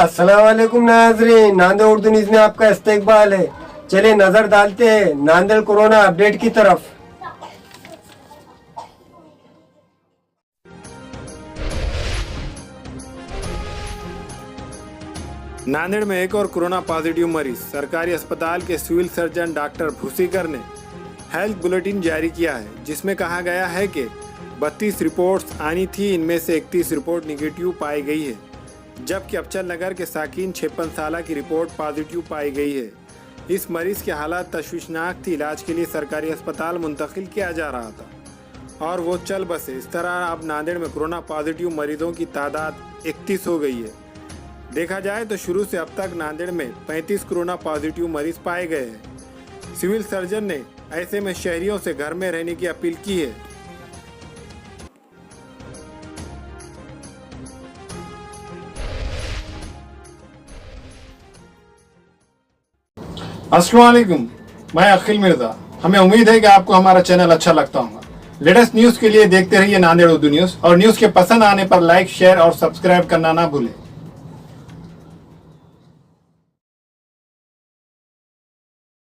अस्सलाम वालेकुम नाज़रीन, नांदेड़ उर्दू न्यूज़ में आपका इस्तकबाल है। चलिए नजर डालते हैं नांदेड़ कोरोना अपडेट की तरफ। नांदेड़ में एक और कोरोना पॉजिटिव मरीज। सरकारी अस्पताल के सिविल सर्जन डॉक्टर भूसीकर ने हेल्थ बुलेटिन जारी किया है, जिसमें कहा गया है कि 32 रिपोर्ट्स आनी थी, इनमें से 31 रिपोर्ट निगेटिव पाई गई है, जबकि अबचल नगर के साकिन 56 साल की रिपोर्ट पॉजिटिव पाई गई है। इस मरीज की हालत तशवीशनाक थी। इलाज के लिए सरकारी अस्पताल मुंतकिल किया जा रहा था और वो चल बसे। इस तरह अब नांदेड़ में कोरोना पॉजिटिव मरीजों की तादाद 31 हो गई है। देखा जाए तो शुरू से अब तक नांदेड़ में 35 कोरोना पॉजिटिव मरीज पाए गए हैं। सिविल सर्जन ने ऐसे में शहरियों से घर में रहने की अपील की है। अस्सलाम वालेकुम, मैं अखिल मिर्जा। हमें उम्मीद है कि आपको हमारा चैनल अच्छा लगता होगा। लेटेस्ट न्यूज़ के लिए देखते रहिए नांदेड़ उर्दू न्यूज़, और न्यूज़ के पसंद आने पर लाइक, शेयर और सब्सक्राइब करना ना भूलें।